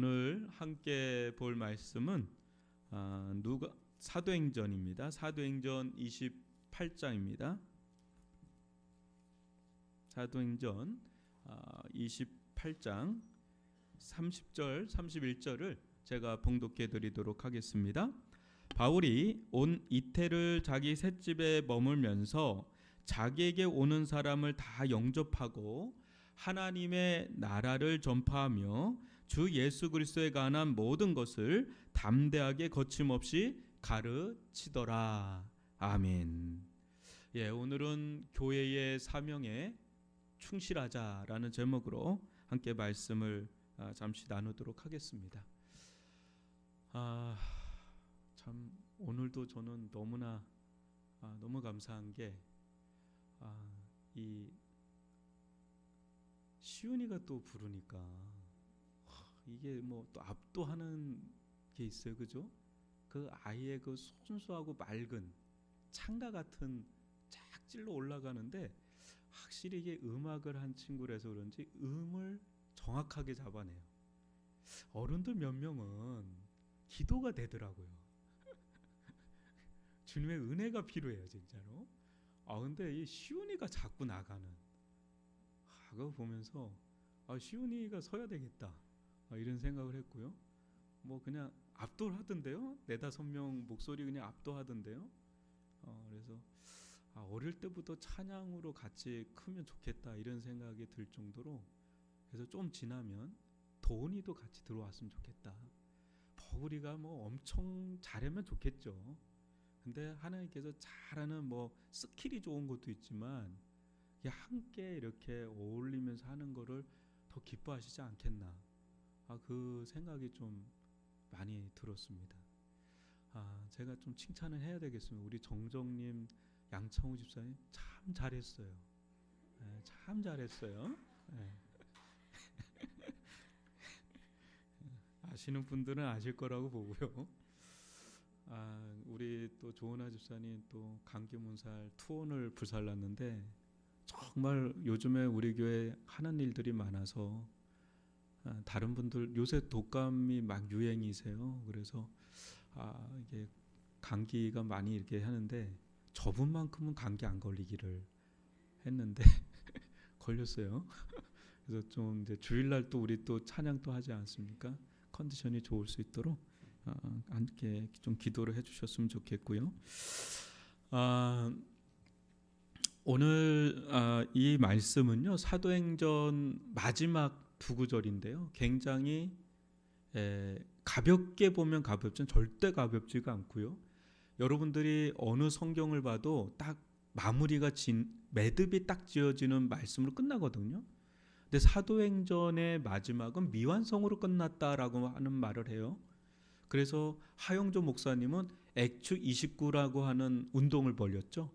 오늘 함께 볼 말씀은 누가 사도행전입니다. 사도행전 28장입니다. 사도행전 28장 30절 31절을 제가 봉독해 드리도록 하겠습니다. 바울이 온 이태를 자기 셋집에 머물면서 자기에게 오는 사람을 다 영접하고 하나님의 나라를 전파하며 주 예수 그리스도에 관한 모든 것을 담대하게 거침없이 가르치더라. 아멘. 오늘은 교회의 사명에 충실하자라는 제목으로 함께 말씀을 잠시 나누도록 하겠습니다. 참 오늘도 저는 너무나 너무 감사한 게 이 시윤이가 또 부르니까 이게 뭐 또 압도하는 게 있어요, 그죠? 그 아이의 그 순수하고 맑은 창가 같은 짝질로 올라가는데 확실히 이게 음악을 한 친구라서 그런지 음을 정확하게 잡아내요. 어른들 몇 명은 기도가 되더라고요. 주님의 은혜가 필요해요, 진짜로. 근데 이 시온이가 자꾸 나가는 그거 보면서 시온이가 서야 되겠다 이런 생각을 했고요. 뭐 그냥 압도하던데요. 4-5명 목소리 그냥 압도하던데요. 그래서 어릴 때부터 찬양으로 같이 크면 좋겠다 이런 생각이 들 정도로, 그래서 좀 지나면 도훈이도 같이 들어왔으면 좋겠다. 버구리가 뭐 엄청 잘하면 좋겠죠. 근데 하나님께서 잘하는 뭐 스킬이 좋은 것도 있지만 함께 이렇게 어울리면서 하는 거를 더 기뻐하시지 않겠나, 그 생각이 좀 많이 들었습니다. 제가 좀 칭찬을 해야 되겠습니다. 우리 정정님, 양창호 집사님 참 잘했어요. 참 잘했어요. 아시는 분들은 아실 거라고 보고요. 우리 또 조은아 집사님 또 감기 문살 투혼을 불살랐는데 정말 요즘에 우리 교회 하는 일들이 많아서 다른 분들 요새 독감이 막 유행이세요. 그래서 이게 감기가 많이 이렇게 하는데 저분만큼은 감기 안 걸리기를 했는데 걸렸어요. 그래서 좀 이제 주일날 또 우리 또 찬양 또 하지 않습니까? 컨디션이 좋을 수 있도록 함께 좀 기도를 해주셨으면 좋겠고요. 오늘 이 말씀은요, 사도행전 마지막 두 구절인데요, 굉장히 가볍게 보면 가볍지만 절대 가볍지가 않고요. 여러분들이 어느 성경을 봐도 딱 마무리가 매듭이 딱 지어지는 말씀으로 끝나거든요. 근데 사도행전의 마지막은 미완성으로 끝났다라고 하는 말을 해요. 그래서 하용조 목사님은 액추 29라고 하는 운동을 벌였죠.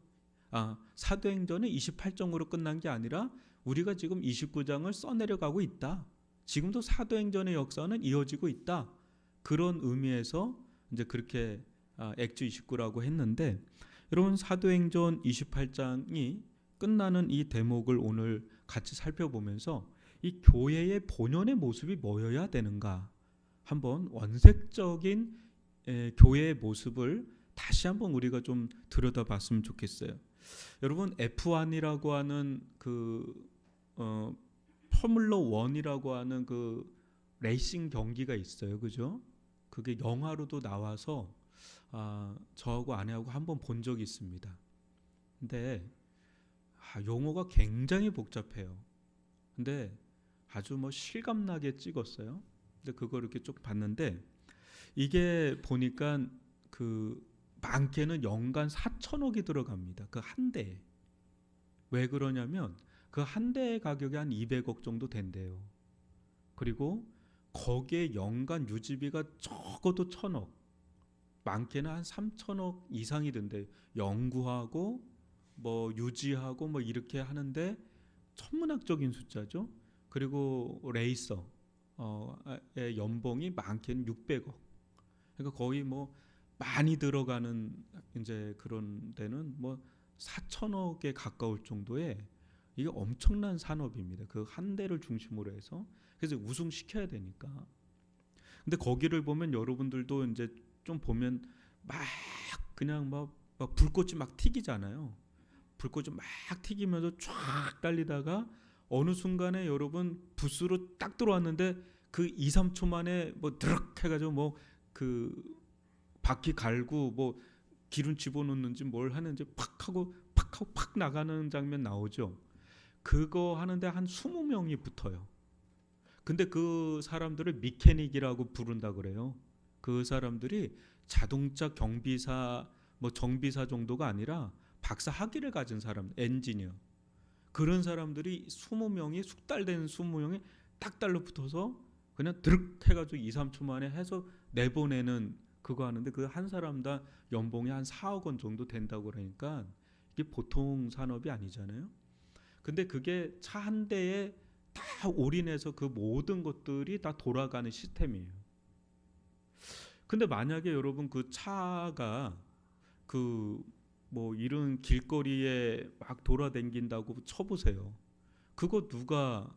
사도행전은 28장으로 끝난 게 아니라 우리가 지금 29장을 써내려가고 있다. 지금도 사도행전의 역사는 이어지고 있다. 그런 의미에서 이제 그렇게 액추 29라고 했는데, 여러분 사도행전 28장이 끝나는 이 대목을 오늘 같이 살펴보면서 이 교회의 본연의 모습이 뭐여야 되는가, 한번 원색적인 교회의 모습을 다시 한번 우리가 좀 들여다봤으면 좋겠어요. 여러분 F1이라고 하는 그 포뮬러 1이라고 하는 그 레이싱 경기가 있어요, 그죠? 그게 영화로도 나와서 저하고 아내하고 한번 본 적이 있습니다. 근데 용어가 굉장히 복잡해요. 근데 아주 뭐 실감나게 찍었어요. 근데 그걸 이렇게 쭉 봤는데 이게 보니까 그 많게는 연간 4천억이 들어갑니다. 그 한 대에. 왜 그러냐면 그 한 대의 가격이 한 200억 정도 된대요. 그리고 거기에 연간 유지비가 적어도 1,000억, 많게는 한 3천억 이상이 든대요. 연구하고 뭐 유지하고 뭐 이렇게 하는데 천문학적인 숫자죠. 그리고 레이서의 연봉이 많게는 600억. 그러니까 거의 뭐 많이 들어가는 이제 그런 데는 뭐 4천억에 가까울 정도의 이게 엄청난 산업입니다. 그 한 대를 중심으로 해서. 그래서 우승시켜야 되니까. 근데 거기를 보면 여러분들도 이제 좀 보면 막 그냥 막 불꽃이 막 튀기잖아요. 불꽃이 막 튀기면서 쫙 달리다가 어느 순간에 여러분 부스로 딱 들어왔는데 그 2, 3초 만에 뭐 드럭 해가지고 뭐 그 바퀴 갈고 뭐 기름 집어넣는지 뭘 하는지 팍 하고 팍 나가는 장면 나오죠. 그거 하는데 한 20명이 붙어요. 근데 그 사람들을 미케닉이라고 부른다 그래요. 그 사람들이 자동차 경비사 뭐 정비사 정도가 아니라 박사 학위를 가진 사람, 엔지니어. 그런 사람들이 20명이 숙달된 20명이 딱 달라붙어서 그냥 드륵 해가지고 2, 3초 만에 해서 내보내는 그거 하는데 그 한 사람당 연봉이 한 4억 원 정도 된다고 그러니까 이게 보통 산업이 아니잖아요. 근데 그게 차 한 대에 다 올인해서 그 모든 것들이 다 돌아가는 시스템이에요. 근데 만약에 여러분 그 차가 그 뭐 이런 길거리에 막 돌아다닌다고 쳐보세요. 그거 누가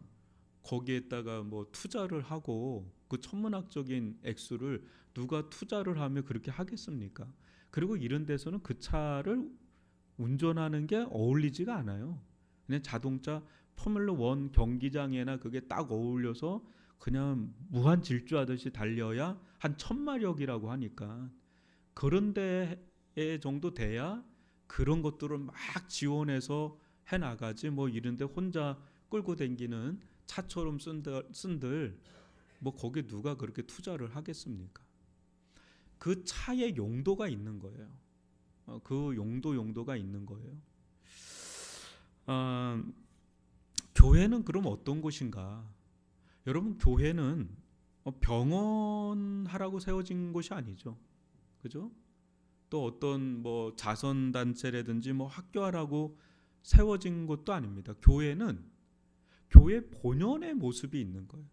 거기에다가 뭐 투자를 하고 그 천문학적인 액수를 누가 투자를 하면 그렇게 하겠습니까? 그리고 이런 데서는 그 차를 운전하는 게 어울리지가 않아요. 그냥 자동차 포뮬러 1 경기장에나 그게 딱 어울려서 그냥 무한 질주하듯이 달려야 한 1000마력이라고 하니까 그런 데에 정도 돼야 그런 것들을 막 지원해서 해나가지 뭐 이런데 혼자 끌고 다니는 차처럼 쓴들 뭐 거기에 누가 그렇게 투자를 하겠습니까? 그 차의 용도가 있는 거예요. 그 용도가 있는 거예요. 교회는 그럼 어떤 곳인가? 여러분 교회는 병원 하라고 세워진 곳이 아니죠. 그죠? 또 어떤 뭐 자선 단체라든지 뭐 학교하라고 세워진 것도 아닙니다. 교회는 교회 본연의 모습이 있는 거예요.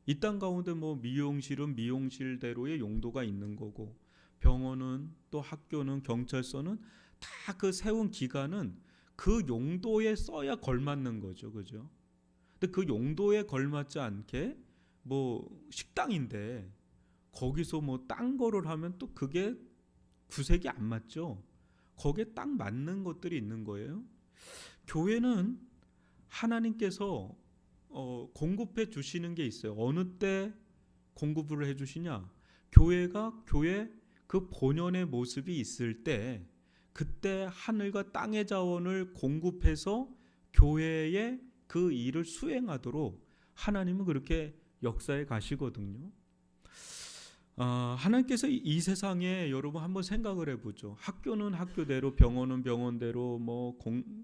이 땅 가운데 뭐 미용실은 미용실대로의 용도가 있는 거고 병원은 또 학교는 경찰서는 다 그 세운 기간은 그 용도에 써야 걸맞는 거죠. 그죠? 근데 그 용도에 걸맞지 않게 뭐 식당인데 거기서 뭐 딴 거를 하면 또 그게 구색이 안 맞죠. 거기에 딱 맞는 것들이 있는 거예요. 교회는 하나님께서 공급해 주시는 게 있어요. 어느 때 공급을 해 주시냐? 교회가 교회 그 본연의 모습이 있을 때 그때 하늘과 땅의 자원을 공급해서 교회의 그 일을 수행하도록 하나님은 그렇게 역사에 가시거든요. 하나님께서 이 세상에 여러분 한번 생각을 해보죠. 학교는 학교대로, 병원은 병원대로, 뭐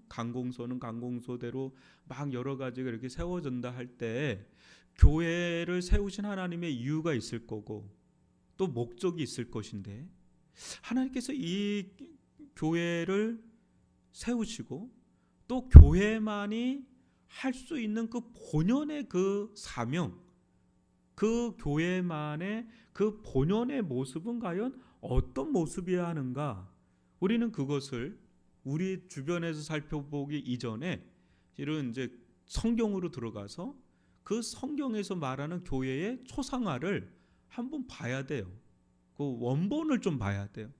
관공서는 관공서대로 막 여러 가지가 이렇게 세워진다 할 때 교회를 세우신 하나님의 이유가 있을 거고 또 목적이 있을 것인데 하나님께서 이 교회를 세우시고 또 교회만이 할 수 있는 그 본연의 그 사명, 그 교회만의 그 본연의 모습은 과연 어떤 모습이어야 하는가? 우리는 그것을 우리 주변에서 살펴보기 이전에 이런 이제 성경으로 들어가서 그 성경에서 말하는 교회의 초상화를 한번 봐야 돼요. 그 원본을 좀 봐야 돼요.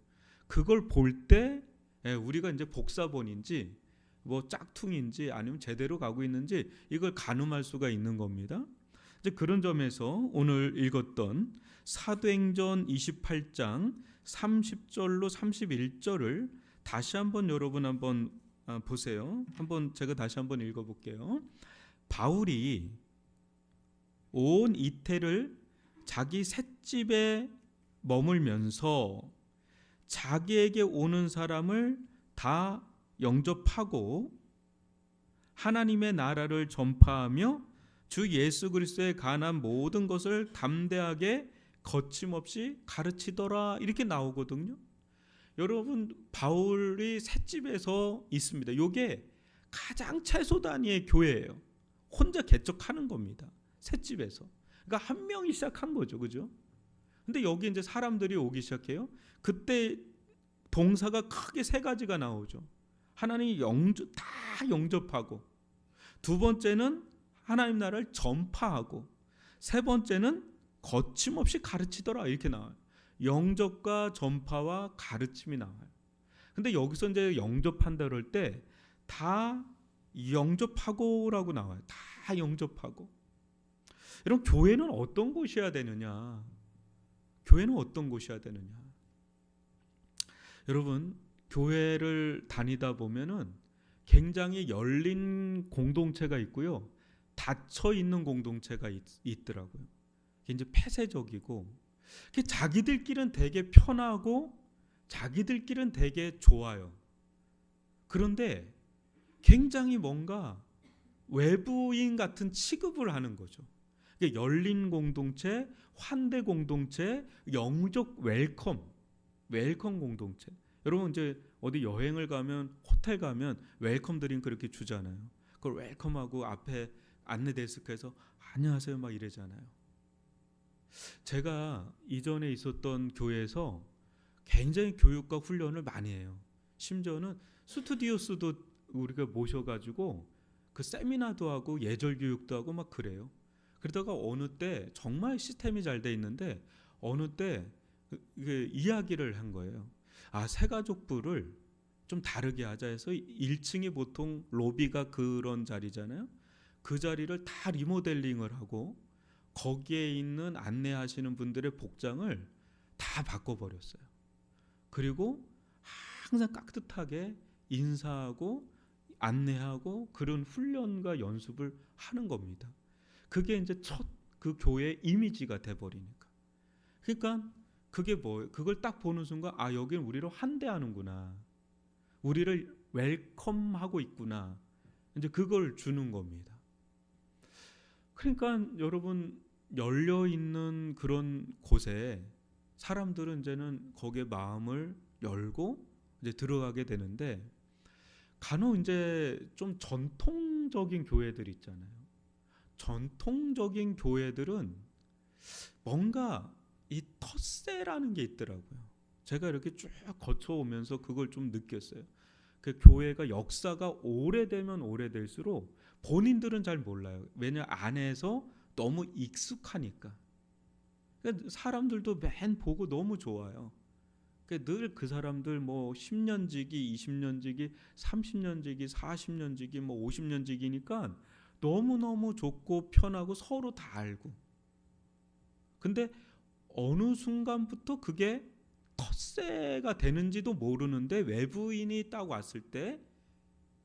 그걸 볼 때 우리가 이제 복사본인지 뭐 짝퉁인지 아니면 제대로 가고 있는지 이걸 가늠할 수가 있는 겁니다. 이제 그런 점에서 오늘 읽었던 사도행전 28장 30절로 31절을 다시 한번 여러분 한번 보세요. 한번 제가 다시 한번 읽어볼게요. 바울이 온 이태를 자기 셋집에 머물면서 자기에게 오는 사람을 다 영접하고 하나님의 나라를 전파하며 주 예수 그리스도에 관한 모든 것을 담대하게 거침없이 가르치더라 이렇게 나오거든요. 여러분 바울이 셋집에서 있습니다. 이게 가장 최소 단위의 교회예요. 혼자 개척하는 겁니다. 셋집에서. 그러니까 한 명이 시작한 거죠. 그죠? 근데 여기 이제 사람들이 오기 시작해요. 그때 동사가 크게 세 가지가 나오죠. 하나님이 다 영접하고, 두 번째는 하나님 나라를 전파하고, 세 번째는 거침없이 가르치더라 이렇게 나와요. 영접과 전파와 가르침이 나와요. 근데 여기서 이제 영접한다 그럴 때 다 영접하고라고 나와요. 다 영접하고. 여러분 교회는 어떤 곳이어야 되느냐? 교회는 어떤 곳이어야 되느냐? 여러분 교회를 다니다 보면은 굉장히 열린 공동체가 있고요. 닫혀 있는 공동체가 있더라고요. 그게 이제 폐쇄적이고 자기들끼리는 되게 편하고 자기들끼리는 되게 좋아요. 그런데 굉장히 뭔가 외부인 같은 취급을 하는 거죠. 열린 공동체, 환대 공동체, 영적 웰컴 공동체. 여러분 이제 어디 여행을 가면 호텔 가면 웰컴 드링크 이렇게 주잖아요. 그걸 웰컴하고 앞에 안내 데스크에서 안녕하세요 막 이러잖아요. 제가 이전에 있었던 교회에서 굉장히 교육과 훈련을 많이 해요. 심지어는 스튜디오스도 우리가 모셔가지고 그 세미나도 하고 예절 교육도 하고 막 그래요. 그러다가 어느 때 정말 시스템이 잘 돼 있는데 어느 때 이야기를 한 거예요. 새가족부를 좀 다르게 하자 해서 1층이 보통 로비가 그런 자리잖아요. 그 자리를 다 리모델링을 하고 거기에 있는 안내하시는 분들의 복장을 다 바꿔버렸어요. 그리고 항상 깍듯하게 인사하고 안내하고 그런 훈련과 연습을 하는 겁니다. 그게 이제 첫 그 교회의 이미지가 돼버리니까. 그러니까 그게 뭐예요? 그걸 딱 보는 순간 여기는 우리를 환대하는구나. 우리를 웰컴하고 있구나. 이제 그걸 주는 겁니다. 그러니까 여러분 열려 있는 그런 곳에 사람들은 이제는 거기에 마음을 열고 이제 들어가게 되는데 간혹 이제 좀 전통적인 교회들 있잖아요. 전통적인 교회들은 뭔가 이 텃세라는 게 있더라고요. 제가 이렇게 쭉 거쳐오면서 그걸 좀 느꼈어요. 그 교회가 역사가 오래되면 오래될수록 본인들은 잘 몰라요. 왜냐 안에서 너무 익숙하니까. 그러니까 사람들도 맨 보고 너무 좋아요. 늘 그 사람들 뭐 10년 지기, 20년 지기, 30년 지기, 40년 지기, 뭐 50년 지기니까 너무너무 좋고 편하고 서로 다 알고. 근데 어느 순간부터 그게 텃세가 되는지도 모르는데 외부인이 딱 왔을 때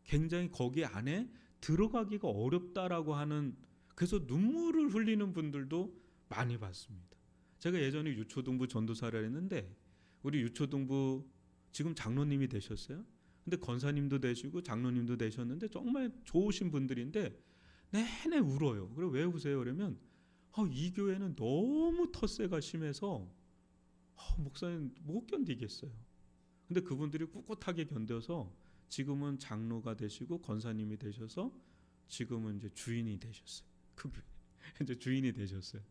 굉장히 거기 안에 들어가기가 어렵다라고 하는, 그래서 눈물을 흘리는 분들도 많이 봤습니다. 제가 예전에 유초등부 전도사를 했는데 우리 유초등부 지금 장로님이 되셨어요. 근데 권사님도 되시고 장로님도 되셨는데 정말 좋으신 분들인데 내내 울어요. 그래 왜 우세요? 그러면 이 교회는 너무 텃세가 심해서 목사님 못 견디겠어요. 근데 그분들이 꿋꿋하게 견뎌서 지금은 장로가 되시고 권사님이 되셔서 지금은 이제 주인이 되셨어요. 그 이제 주인이 되셨어요.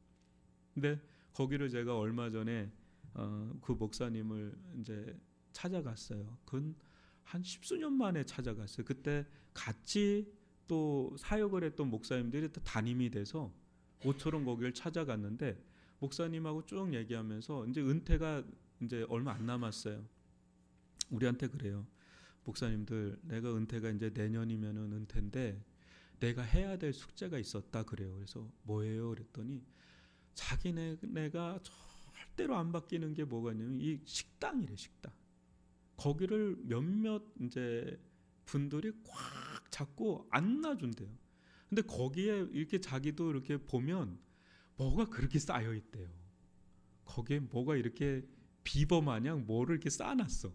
근데 거기를 제가 얼마 전에 그 목사님을 이제 찾아갔어요. 그건 한 10수년 만에 찾아갔어요. 그때 같이 또 사역을 했던 목사님들이 또 담임이 돼서 모처럼 거기를 찾아갔는데 목사님하고 쭉 얘기하면서 이제 은퇴가 이제 얼마 안 남았어요. 우리한테 그래요. 목사님들, 내가 은퇴가 이제 내년이면은 은퇴인데 내가 해야 될 숙제가 있었다 그래요. 그래서 뭐예요? 그랬더니 자기네가 절대로 안 바뀌는 게 뭐가 있냐면 이 식당이래, 식당. 거기를 몇몇 이제 분들이 꽉 잡고 안 놔준대요. 근데 거기에 이렇게 자기도 이렇게 보면 뭐가 그렇게 쌓여 있대요. 거기에 뭐가 이렇게 비버 마냥 뭐를 이렇게 쌓아놨어.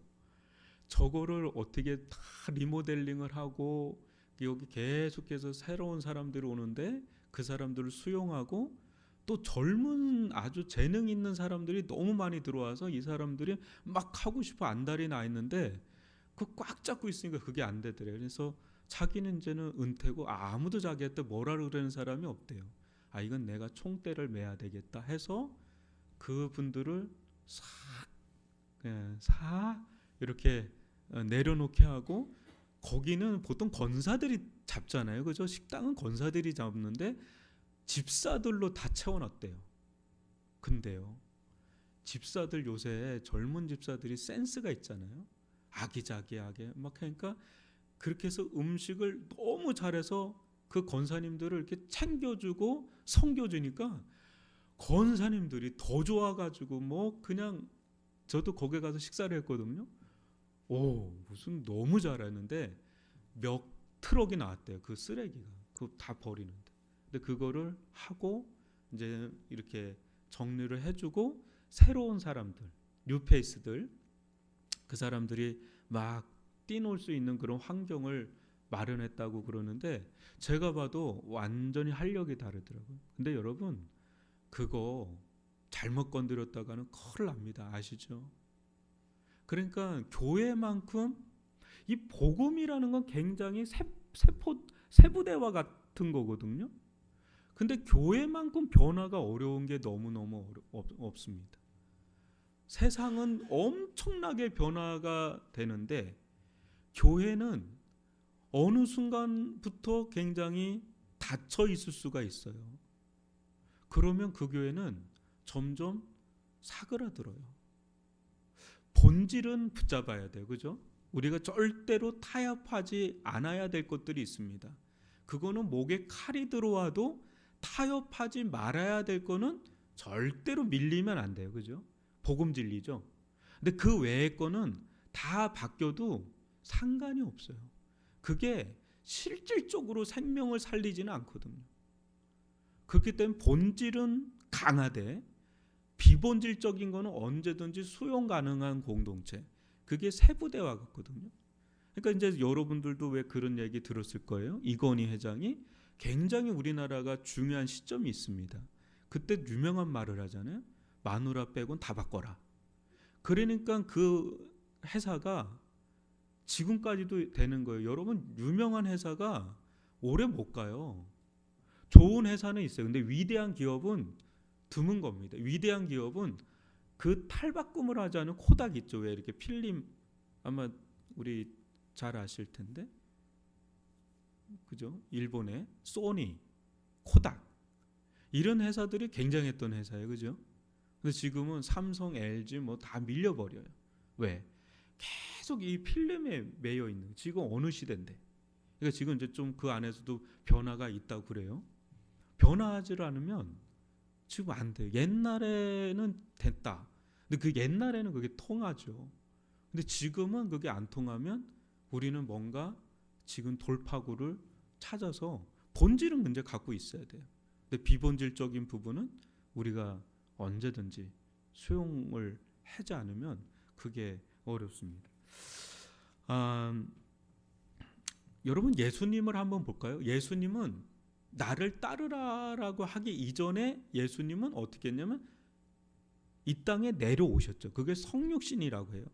저거를 어떻게 다 리모델링을 하고 여기 계속해서 새로운 사람들이 오는데 그 사람들을 수용하고 또 젊은 아주 재능 있는 사람들이 너무 많이 들어와서 이 사람들이 막 하고 싶어 안달이 나 있는데 그 꽉 잡고 있으니까 그게 안 되더래요. 그래서 자기는 이제는 은퇴고 아무도 자기한테 뭐라 그러는 사람이 없대요. 이건 내가 총대를 매야 되겠다 해서 그분들을 싹 이렇게 내려놓게 하고, 거기는 보통 권사들이 잡잖아요. 그죠? 식당은 권사들이 잡는데 집사들로 다 채워놨대요. 근데요, 집사들 요새 젊은 집사들이 센스가 있잖아요. 아기자기하게 막 하니까 그렇게 해서 음식을 너무 잘해서 그 권사님들을 이렇게 챙겨주고 섬겨주니까 권사님들이 더 좋아가지고 뭐 그냥 저도 거기 가서 식사를 했거든요. 오, 무슨 너무 잘하는데 몇 트럭이 나왔대요. 그 쓰레기가 그거 다 버리는데. 근데 그거를 하고 이제 이렇게 정리를 해주고 새로운 사람들, 뉴페이스들, 그 사람들이 막 뛰놀 수 있는 그런 환경을 마련했다고 그러는데 제가 봐도 완전히 활력이 다르더라고요. 근데 여러분 그거 잘못 건드렸다가는 큰일 납니다. 아시죠? 그러니까 교회만큼 이 복음이라는 건 굉장히 세부대와 같은 거거든요. 근데 교회만큼 변화가 어려운 게 너무너무 없습니다. 세상은 엄청나게 변화가 되는데 교회는 어느 순간부터 굉장히 닫혀 있을 수가 있어요. 그러면 그 교회는 점점 사그라들어요. 본질은 붙잡아야 돼요. 그죠? 우리가 절대로 타협하지 않아야 될 것들이 있습니다. 그거는 목에 칼이 들어와도 타협하지 말아야 될 거는 절대로 밀리면 안 돼요. 그죠? 복음 진리죠. 근데 그 외의 거는 다 바뀌어도 상관이 없어요. 그게 실질적으로 생명을 살리지는 않거든요. 그렇기 때문에 본질은 강하되 비본질적인 거는 언제든지 수용 가능한 공동체. 그게 세부대와 같거든요. 그러니까 이제 여러분들도 왜 그런 얘기 들었을 거예요. 이건희 회장이 굉장히 우리나라가 중요한 시점이 있습니다. 그때 유명한 말을 하잖아요. 마누라 빼곤 다 바꿔라. 그러니까 그 회사가 지금까지도 되는 거예요. 여러분 유명한 회사가 오래 못 가요. 좋은 회사는 있어요. 근데 위대한 기업은 드문 겁니다. 위대한 기업은 그 탈바꿈을 하지 않은 코닥 있죠. 왜 이렇게 필름 아마 우리 잘 아실 텐데, 그죠? 일본의 소니, 코닥 이런 회사들이 굉장했던 회사예요, 그죠? 근데 지금은 삼성, LG 뭐 다 밀려버려요. 왜? 계속 이 필름에 매여 있는. 지금 어느 시대인데? 그러니까 지금 이제 좀 그 안에서도 변화가 있다고 그래요. 변화하지 않으면 지금 안 돼요. 옛날에는 됐다. 근데 그 옛날에는 그게 통하죠. 근데 지금은 그게 안 통하면 우리는 뭔가 지금 돌파구를 찾아서 본질은 문제 갖고 있어야 돼요. 근데 비본질적인 부분은 우리가 언제든지 수용을 하지 않으면 그게 어렵습니다. 여러분 예수님을 한번 볼까요? 예수님은 나를 따르라라고 하기 이전에 예수님은 어떻게 했냐면 이 땅에 내려오셨죠. 그게 성육신이라고 해요.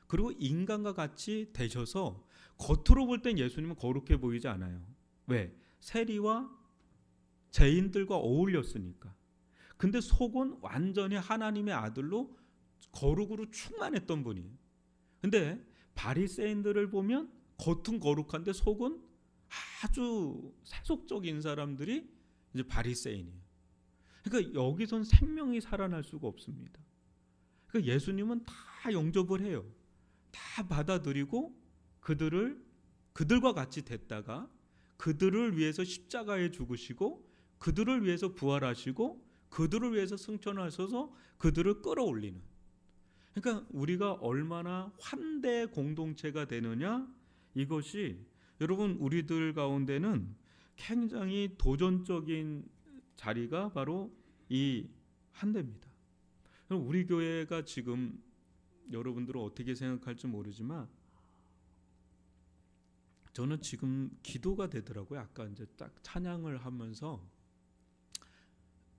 그리고 인간과 같이 되셔서 겉으로 볼 땐 예수님은 거룩해 보이지 않아요. 왜? 세리와 죄인들과 어울렸으니까. 근데 속은 완전히 하나님의 아들로 거룩으로 충만했던 분이에요. 근데 바리새인들을 보면 겉은 거룩한데 속은 아주 세속적인 사람들이 이제 바리새인이에요. 그러니까 여기선 생명이 살아날 수가 없습니다. 그러니까 예수님은 다 영접을 해요. 다 받아들이고 그들과 같이 됐다가 그들을 위해서 십자가에 죽으시고 그들을 위해서 부활하시고 그들을 위해서 승천하셔서 그들을 끌어올리는. 그러니까 우리가 얼마나 환대 공동체가 되느냐, 이것이 여러분 우리들 가운데는 굉장히 도전적인 자리가 바로 이 환대입니다. 우리 교회가 지금 여러분들은 어떻게 생각할지 모르지만 저는 지금 기도가 되더라고요. 아까 이제 딱 찬양을 하면서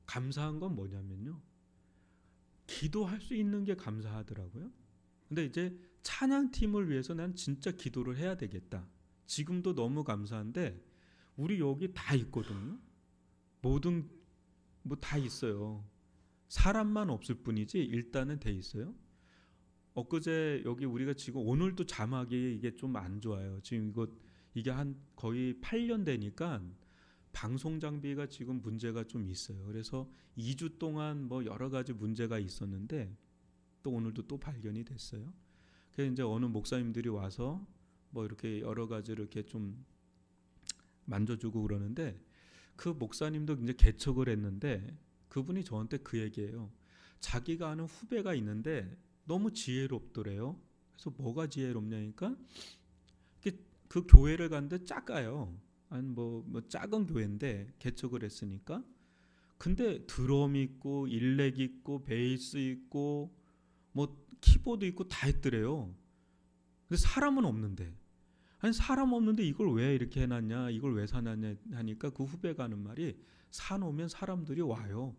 감사한 건 뭐냐면요, 기도할 수 있는 게 감사하더라고요. 근데 이제 찬양팀을 위해서 난 진짜 기도를 해야 되겠다. 지금도 너무 감사한데 우리 여기 다 있거든요. 모든 뭐 다 있어요. 사람만 없을 뿐이지 일단은 돼 있어요. 엊그제 여기 우리가 지금 오늘도 자막이 이게 좀 안 좋아요. 지금 이게 한 거의 8년 되니까 방송 장비가 지금 문제가 좀 있어요. 그래서 2주 동안 뭐 여러 가지 문제가 있었는데 또 오늘도 또 발견이 됐어요. 그래서 이제 어느 목사님들이 와서 뭐 이렇게 여러 가지를 이렇게 좀 만져주고 그러는데 그 목사님도 이제 개척을 했는데 그분이 저한테 그 얘기예요. 자기가 아는 후배가 있는데 너무 지혜롭더래요. 그래서 뭐가 지혜롭냐니까 그 교회를 갔는데 작아요. 한 뭐 작은 교회인데 개척을 했으니까. 근데 드럼 있고 일렉 있고 베이스 있고 뭐 키보드 있고 다 있더래요. 근데 사람은 없는데. 아니 사람 없는데 이걸 왜 이렇게 해놨냐, 이걸 왜 사놨냐 하니까 그 후배가 하는 말이 사놓으면 사람들이 와요.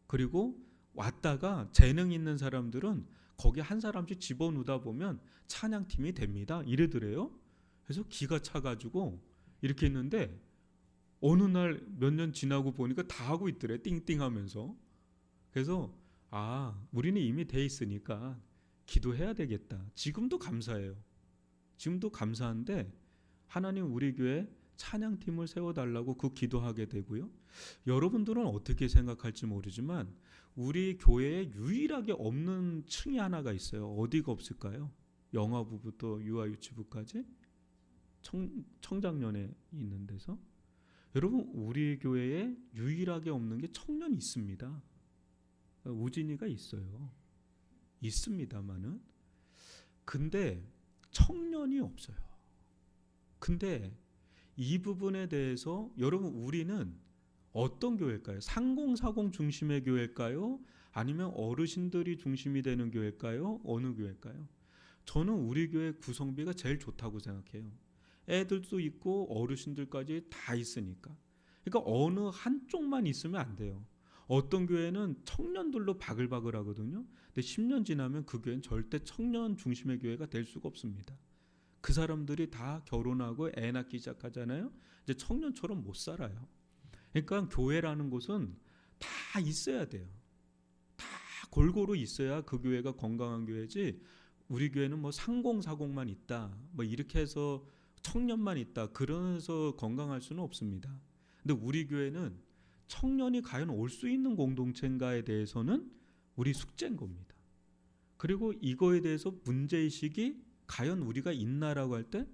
그리고 왔다가 재능 있는 사람들은 거기 한 사람씩 집어넣다 보면 찬양팀이 됩니다. 이래더래요. 그래서 기가 차가지고 이렇게 했는데 어느 날 몇 년 지나고 보니까 다 하고 있더래. 띵띵 하면서. 그래서 우리는 이미 돼 있으니까 기도해야 되겠다. 지금도 감사해요. 지금도 감사한데 하나님 우리 교회 찬양팀을 세워달라고 그 기도하게 되고요. 여러분들은 어떻게 생각할지 모르지만 우리 교회에 유일하게 없는 층이 하나가 있어요. 어디가 없을까요? 영아부부터 유아유치부까지 청장년에 있는 데서. 여러분 우리 교회에 유일하게 없는 게 청년이 있습니다. 우진이가 있어요. 있습니다만은 근데 청년이 없어요. 근데 이 부분에 대해서 여러분 우리는 어떤 교회일까요? 상공사공 중심의 교회일까요? 아니면 어르신들이 중심이 되는 교회일까요? 어느 교회일까요? 저는 우리 교회 구성비가 제일 좋다고 생각해요. 애들도 있고 어르신들까지 다 있으니까. 그러니까 어느 한쪽만 있으면 안 돼요. 어떤 교회는 청년들로 바글바글 하거든요. 근데 10년 지나면 그 교회는 절대 청년 중심의 교회가 될 수가 없습니다. 그 사람들이 다 결혼하고 애 낳기 시작하잖아요. 이제 청년처럼 못 살아요. 그러니까 교회라는 곳은 다 있어야 돼요. 다 골고루 있어야 그 교회가 건강한 교회지. 우리 교회는 뭐 상공사공만 있다, 뭐 이렇게 해서 청년만 있다, 그러면서 건강할 수는 없습니다. 근데 우리 교회는 청년이 과연 올 수 있는 공동체인가에 대해서는 우리 숙제인 겁니다. 그리고 이거에 대해서 문제의식이 과연 우리가 있나라고 할 때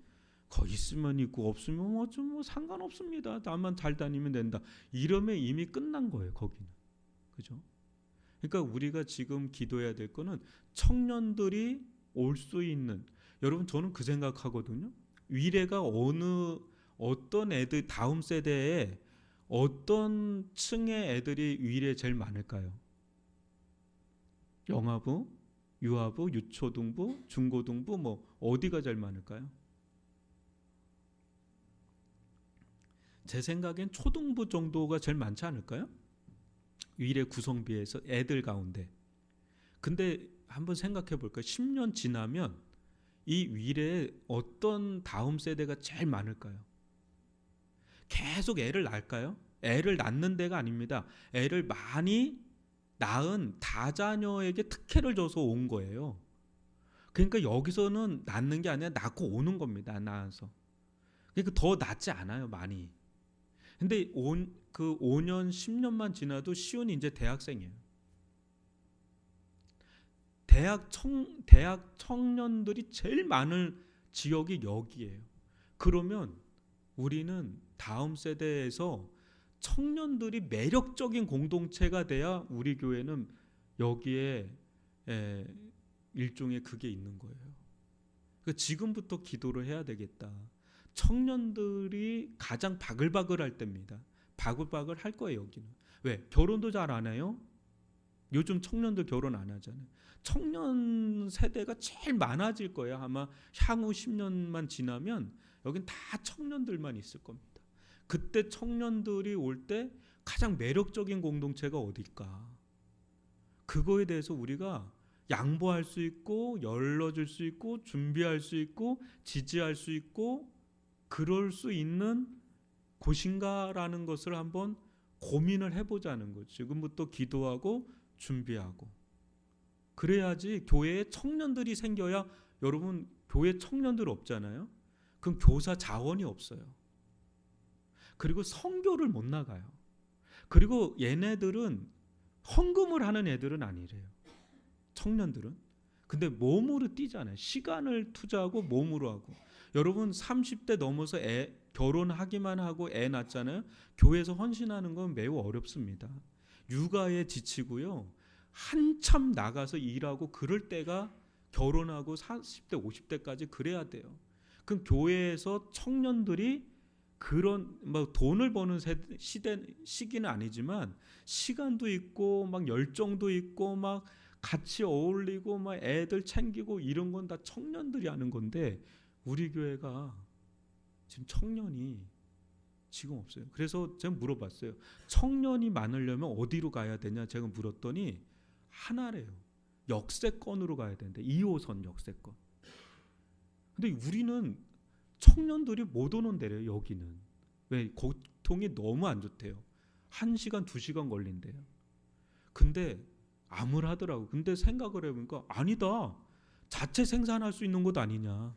있으면 있고 없으면 뭐 상관없습니다. 다만 잘 다니면 된다. 이러면 이미 끝난 거예요. 거기는. 그죠? 그러니까 우리가 지금 기도해야 될 거는 청년들이 올 수 있는, 여러분 저는 그 생각하거든요. 위례가 어떤 애들, 다음 세대에 어떤 층의 애들이 위례에 제일 많을까요? 영아부, 유아부, 유초등부, 중고등부, 뭐 어디가 제일 많을까요? 제 생각엔 초등부 정도가 제일 많지 않을까요? 위례 구성비에서 애들 가운데. 근데 한번 생각해 볼까요? 10년 지나면 이 위례에 어떤 다음 세대가 제일 많을까요? 계속 애를 낳을까요? 애를 낳는 데가 아닙니다. 애를 많이 낳은 다자녀에게 특혜를 줘서 온 거예요. 그러니까 여기서는 낳는 게 아니라 낳고 오는 겁니다. 낳아서. 그러니까 더 낳지 않아요, 많이. 근데 그 5년, 10년만 지나도 시온이 이제 대학생이에요. 대학 청년들이 제일 많은 지역이 여기예요. 그러면 우리는 다음 세대에서 청년들이 매력적인 공동체가 돼야 우리 교회는 여기에 일종의 그게 있는 거예요. 그러니까 지금부터 기도를 해야 되겠다. 청년들이 가장 바글바글할 때입니다. 바글바글 할 거예요, 여기는. 왜? 결혼도 잘 안 해요? 요즘 청년들 결혼 안 하잖아요. 청년 세대가 제일 많아질 거예요. 아마 향후 10년만 지나면 여긴 다 청년들만 있을 겁니다. 그때 청년들이 올 때 가장 매력적인 공동체가 어딜까? 그거에 대해서 우리가 양보할 수 있고 열어줄 수 있고 준비할 수 있고 지지할 수 있고 그럴 수 있는 곳인가라는 것을 한번 고민을 해보자는 거죠. 지금부터 기도하고 준비하고. 그래야지 교회에 청년들이 생겨야. 여러분 교회 청년들 없잖아요. 그럼 교사 자원이 없어요. 그리고 선교를 못 나가요. 그리고 얘네들은 헌금을 하는 애들은 아니래요. 청년들은. 근데 몸으로 뛰잖아요. 시간을 투자하고 몸으로 하고. 여러분 30대 넘어서 결혼하기만 하고 애 낳잖아요. 교회에서 헌신하는 건 매우 어렵습니다. 육아에 지치고요. 한참 나가서 일하고 그럴 때가 결혼하고 40대 50대까지 그래야 돼요. 그럼 교회에서 청년들이 그런 막 돈을 버는 시기는 아니지만 시간도 있고 막 열정도 있고 막 같이 어울리고 막 애들 챙기고 이런 건 다 청년들이 하는 건데 우리 교회가 지금 청년이 지금 없어요. 그래서 제가 물어봤어요. 청년이 많으려면 어디로 가야 되냐 제가 물었더니 하나래요. 역세권으로 가야 되는데 2호선 역세권. 근데 우리는 청년들이 못 오는 데래요. 여기는. 왜? 교통이 너무 안 좋대요. 1시간 2시간 걸린대요. 근데 암울하더라고. 근데 생각을 해보니까 아니다. 자체 생산할 수 있는 곳 아니냐.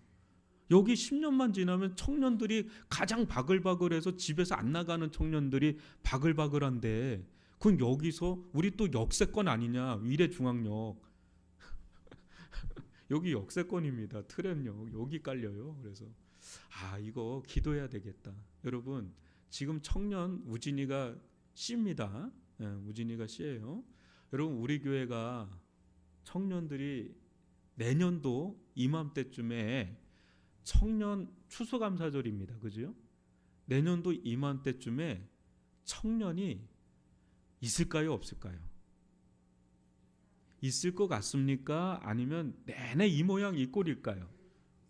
여기 10년만 지나면 청년들이 가장 바글바글해서 집에서 안 나가는 청년들이 바글바글한데 그건 여기서 우리 또 역세권 아니냐. 위례중앙역. 여기 역세권입니다. 트램역. 여기 깔려요. 그래서 이거 기도해야 되겠다. 여러분 지금 청년 우진이가 C입니다. 우진이가 C예요. 여러분 우리 교회가 청년들이 내년도 이맘때쯤에 청년 추수감사절입니다. 그죠? 내년도 이맘때쯤에 청년이 있을까요? 없을까요? 있을 것 같습니까? 아니면 내내 이 모양 이 꼴일까요?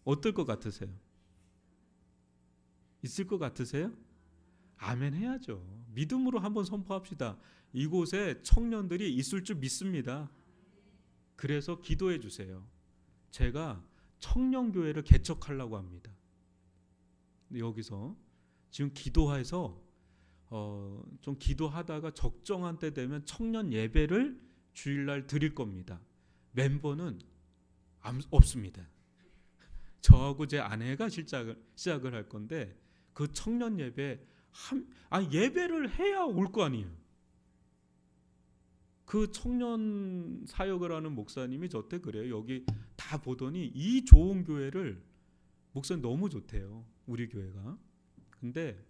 어떨 것 같으세요? 있을 것 같으세요? 아멘 해야죠. 믿음으로 한번 선포합시다. 이곳에 청년들이 있을 줄 믿습니다. 그래서 기도해 주세요. 제가 청년교회를 개척하려고 합니다. 여기서 지금 기도해서 좀 기도하다가 적정한 때 되면 청년 예배를 주일날 드릴 겁니다. 멤버는 없습니다. 저하고 제 아내가 시작을 할 건데 그 청년 예배 예배를 해야 올 거 아니에요. 그 청년 사역을 하는 목사님이 저때 그래요. 여기 다 보더니 이 좋은 교회를 목사님 너무 좋대요. 우리 교회가. 근데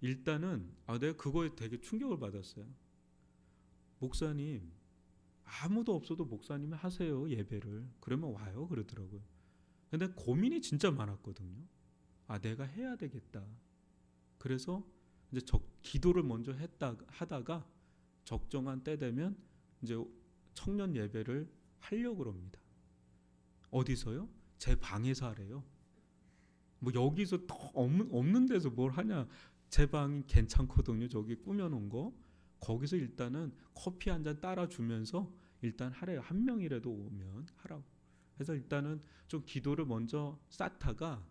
일단은 내가 그거에 되게 충격을 받았어요. 목사님 아무도 없어도 목사님이 하세요. 예배를. 그러면 와요. 그러더라고요. 근데 고민이 진짜 많았거든요. 내가 해야 되겠다. 그래서 이제 기도를 먼저 하다가 적정한 때 되면 이제 청년 예배를 하려고 합니다. 어디서요? 제 방에서 하래요. 뭐 여기서 없는 데서 뭘 하냐. 제 방이 괜찮거든요. 저기 꾸며놓은 거. 거기서 일단은 커피 한 잔 따라주면서 일단 하래요. 한 명이라도 오면 하라고. 그래서 일단은 좀 기도를 먼저 쌓다가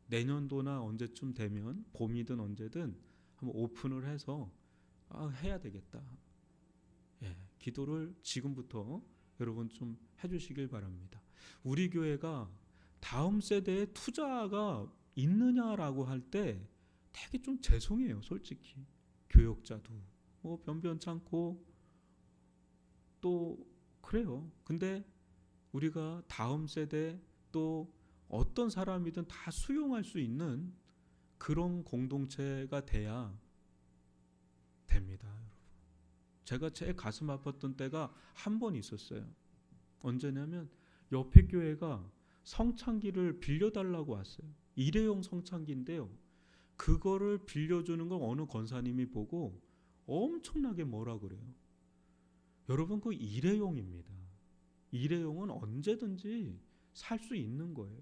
내년도나 언제쯤 되면 봄이든 언제든 한번 오픈을 해서 해야 되겠다. 기도를 지금부터 여러분 좀 해주시길 바랍니다. 우리 교회가 다음 세대에 투자가 있느냐라고 할 때 되게 좀 죄송해요. 솔직히 교역자도 뭐 변변찮고 또 그래요. 근데 우리가 다음 세대 또 어떤 사람이든 다 수용할 수 있는 그런 공동체가 돼야 됩니다. 여러분. 제가 제일 가슴 아팠던 때가 한 번 있었어요. 언제냐면 옆에 교회가 성창기를 빌려달라고 왔어요. 일회용 성창기인데요. 그거를 빌려주는 걸 어느 권사님이 보고 엄청나게 뭐라 그래요. 여러분 그 일회용입니다. 일회용은 언제든지 살 수 있는 거예요.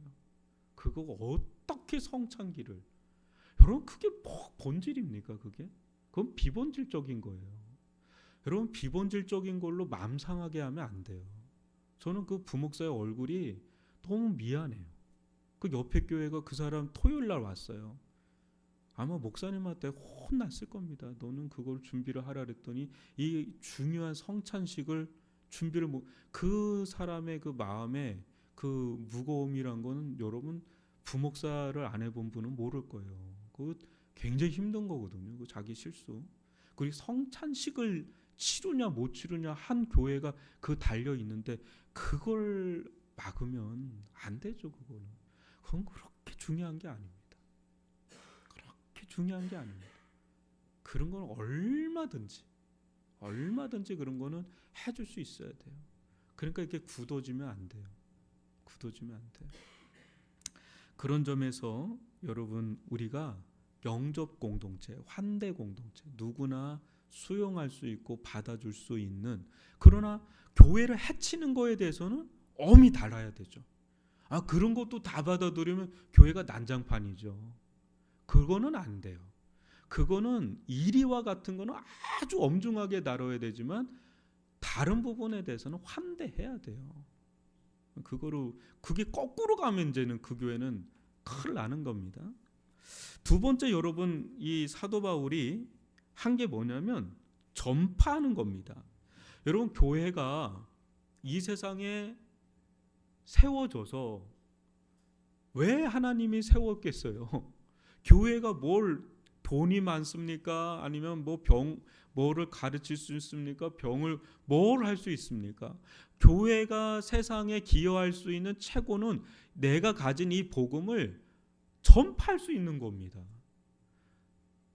그거 어떻게 성창기를. 여러분 그게 뭐 본질입니까 그게? 그건 비본질적인 거예요. 여러분 비본질적인 걸로 마음 상하게 하면 안 돼요. 저는 그 부목사의 얼굴이 너무 미안해요. 그 옆에 교회가 그 사람 토요일 날 왔어요. 아마 목사님한테 혼났을 겁니다. 너는 그걸 준비를 하라 그랬더니 이 중요한 성찬식을 준비를 그 사람의 그 마음에 그 무거움이란 거는 여러분 부목사를 안 해본 분은 모를 거예요. 그 굉장히 힘든 거거든요. 그 자기 실수. 그리고 성찬식을 치르냐 못 치르냐 한 교회가 그 달려 있는데 그걸 막으면 안 되죠. 그건 그렇게 중요한 게 아닙니다. 그렇게 중요한 게 아닙니다. 그런 건 얼마든지 그런 거는 해줄 수 있어야 돼요. 그러니까 이렇게 굳어지면 안 돼요. 그런 점에서 여러분, 우리가 영접 공동체, 환대 공동체, 누구나 수용할 수 있고 받아줄 수 있는, 그러나 교회를 해치는 거에 대해서는 엄히 달라야 되죠. 그런 것도 다 받아들이면 교회가 난장판이죠. 그거는 안 돼요. 그거는 이리와 같은 거는 아주 엄중하게 다뤄야 되지만 다른 부분에 대해서는 환대해야 돼요. 그게 거꾸로 가면 이제는 그 교회는 큰일 나는 겁니다. 두 번째, 여러분, 이 사도 바울이 한 게 뭐냐면 전파하는 겁니다. 여러분, 교회가 이 세상에 세워져서 왜 하나님이 세웠겠어요? 교회가 뭘 돈이 많습니까? 아니면 뭐를 가르칠 수 있습니까? 병을 뭘 할 수 있습니까? 교회가 세상에 기여할 수 있는 최고는 내가 가진 이 복음을 전파할 수 있는 겁니다.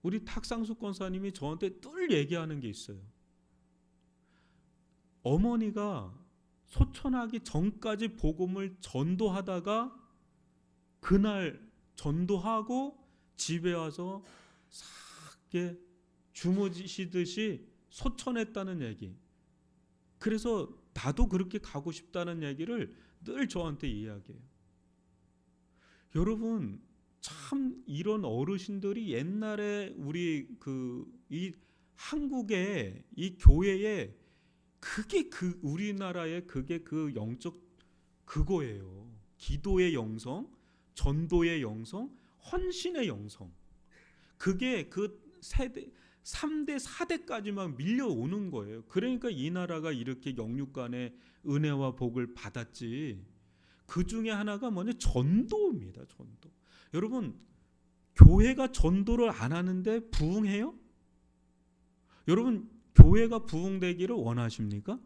우리 탁상숙 권사님이 저한테 늘 얘기하는 게 있어요. 어머니가 소천하기 전까지 복음을 전도하다가 그날 전도하고 집에 와서 싹게 주무시듯이 소천했다는 얘기. 그래서 나도 그렇게 가고 싶다는 얘기를 늘 저한테 이야기해요. 여러분, 참 이런 어르신들이 옛날에 우리 이 한국의 이 교회에 그게 우리나라의 그게 그 영적 그거예요. 기도의 영성, 전도의 영성, 헌신의 영성. 그게 그 세대 3대 4대까지만 밀려오는 거예요. 그러니까 이 나라가 이렇게 영육간의 은혜와 복을 받았지. 그 중에 하나가 뭐냐? 전도입니다. 전도. 여러분, 교회가 전도를 안 하는데 부흥해요? 여러분, 교회가 부흥되기를 원하십니까?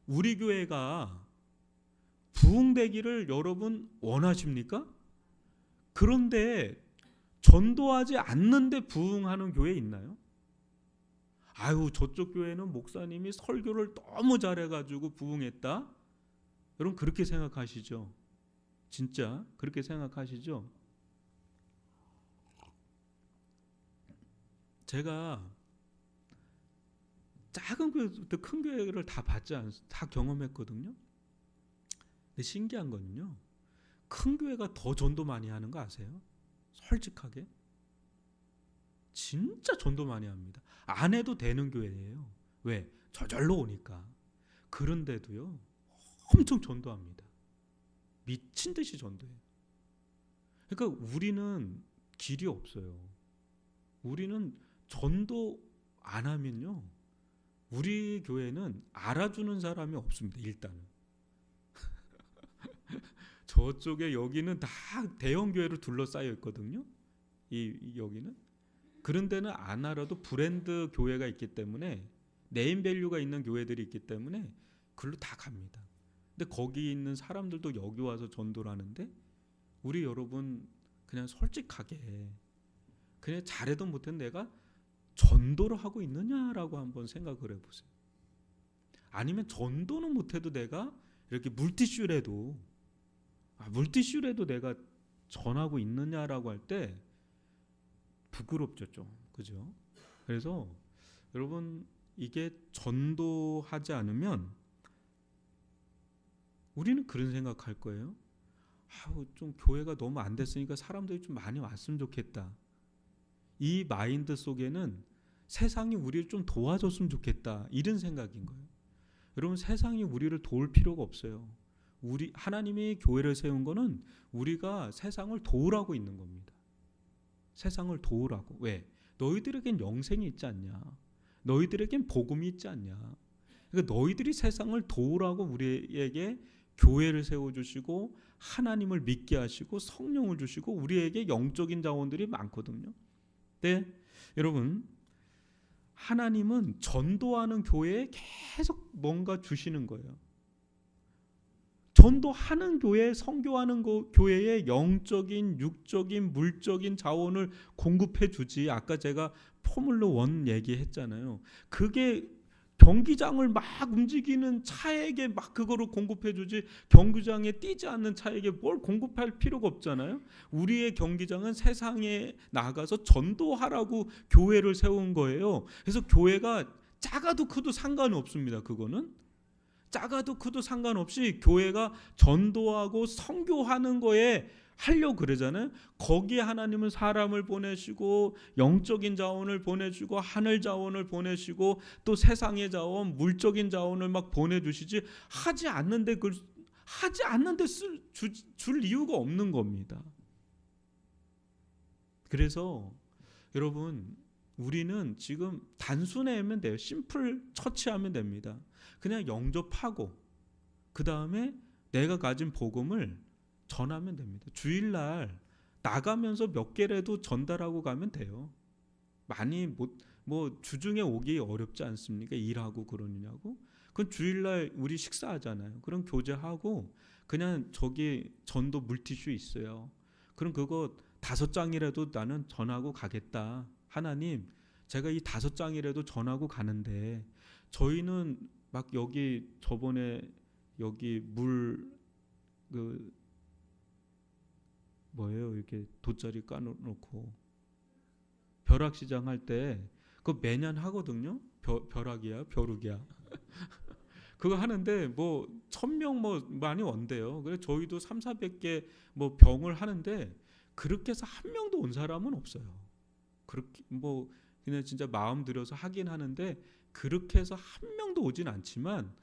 우리 교회가 부흥되기를 여러분 원하십니까? 그런데 전도하지 않는데 부흥하는 교회 있나요? 저쪽 교회는 목사님이 설교를 너무 잘해가지고 부흥했다. 여러분, 그렇게 생각하시죠? 진짜 그렇게 생각하시죠? 제가 작은 교회부터 큰 교회를 다 경험했거든요. 근데 신기한 거는요, 큰 교회가 더 전도 많이 하는 거 아세요? 솔직하게 진짜 전도 많이 합니다. 안 해도 되는 교회예요. 왜? 저절로 오니까. 그런데도요, 엄청 전도합니다. 미친 듯이 전도해요. 그러니까 우리는 길이 없어요. 우리는 전도 안 하면요, 우리 교회는 알아주는 사람이 없습니다. 일단은 저쪽에 여기는 다 대형 교회로 둘러싸여 있거든요. 여기는. 그런 데는 안 알아도 브랜드 교회가 있기 때문에, 네임밸류가 있는 교회들이 있기 때문에 글로 다 갑니다. 근데 거기 있는 사람들도 여기 와서 전도를 하는데, 우리 여러분 그냥 솔직하게 그냥 잘해도 못해도 내가 전도를 하고 있느냐라고 한번 생각을 해보세요. 아니면 전도는 못해도 내가 이렇게 물티슈라도 내가 전하고 있느냐라고 할 때 부끄럽죠, 좀. 그죠? 그래서 여러분, 이게 전도하지 않으면 우리는 그런 생각할 거예요. 좀 교회가 너무 안 됐으니까 사람들이 좀 많이 왔으면 좋겠다. 이 마인드 속에는 세상이 우리를 좀 도와줬으면 좋겠다, 이런 생각인 거예요. 여러분, 세상이 우리를 도울 필요가 없어요. 하나님이 교회를 세운 거는 우리가 세상을 도우라고 있는 겁니다. 세상을 도우라고. 왜? 너희들에겐 영생이 있지 않냐? 너희들에겐 복음이 있지 않냐? 그러니까 너희들이 세상을 도우라고 우리에게 교회를 세워주시고 하나님을 믿게 하시고 성령을 주시고 우리에게 영적인 자원들이 많거든요. 네, 여러분, 하나님은 전도하는 교회에 계속 뭔가 주시는 거예요. 전도하는 교회, 선교하는 교회에 영적인, 육적인, 물적인 자원을 공급해 주지. 아까 제가 포뮬러 1 얘기했잖아요. 그게 경기장을 막 움직이는 차에게 막 그거를 공급해 주지, 경기장에 뛰지 않는 차에게 뭘 공급할 필요가 없잖아요. 우리의 경기장은 세상에 나가서 전도하라고 교회를 세운 거예요. 그래서 교회가 작아도 커도 상관없습니다. 그거는 작아도 커도 상관없이 교회가 전도하고 선교하는 거에 하려고 그러잖아요. 거기에 하나님은 사람을 보내시고 영적인 자원을 보내주고 하늘 자원을 보내시고 또 세상의 자원, 물적인 자원을 막 보내주시지, 하지 않는데 줄 이유가 없는 겁니다. 그래서 여러분, 우리는 지금 단순하면 돼요. 심플 처치하면 됩니다. 그냥 영접하고 그 다음에 내가 가진 복음을 전하면 됩니다. 주일날 나가면서 몇 개라도 전달하고 가면 돼요. 많이 뭐 주중에 오기 어렵지 않습니까? 일하고 그러느냐고. 그건 주일날 우리 식사하잖아요. 그럼 교제하고 그냥 저기 전도 물티슈 있어요. 그럼 그거 5장이라도 나는 전하고 가겠다. 하나님, 제가 이 5장이라도 전하고 가는데 저희는 막 여기 저번에 여기 뭐예요? 이렇게 돗자리 까놓고 벼락시장 할 때 그거 매년 하거든요. 벼룩이야. 그거 하는데 뭐 1000명 뭐 많이 온대요. 그래서 저희도 300-400개 뭐 병을 하는데 그렇게 해서 한 명도 온 사람은 없어요. 그렇게 뭐 그냥 진짜 마음 들여서 하긴 하는데 그렇게 해서 한 명도 오진 않지만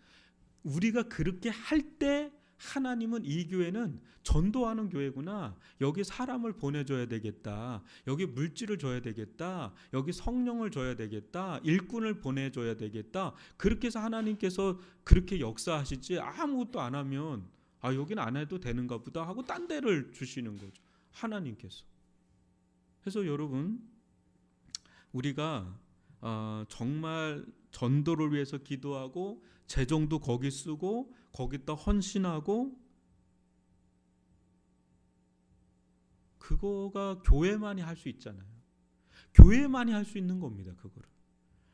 우리가 그렇게 할 때 하나님은 이 교회는 전도하는 교회구나. 여기 사람을 보내줘야 되겠다. 여기 물질을 줘야 되겠다. 여기 성령을 줘야 되겠다. 일꾼을 보내줘야 되겠다. 그렇게 해서 하나님께서 그렇게 역사하시지, 아무것도 안 하면 여기는 안 해도 되는가 보다 하고 딴 데를 주시는 거죠. 하나님께서. 그래서 여러분, 우리가 정말 전도를 위해서 기도하고 재정도 거기 쓰고 거기다 헌신하고, 그거가 교회만이 할 수 있잖아요. 교회만이 할 수 있는 겁니다. 그거를.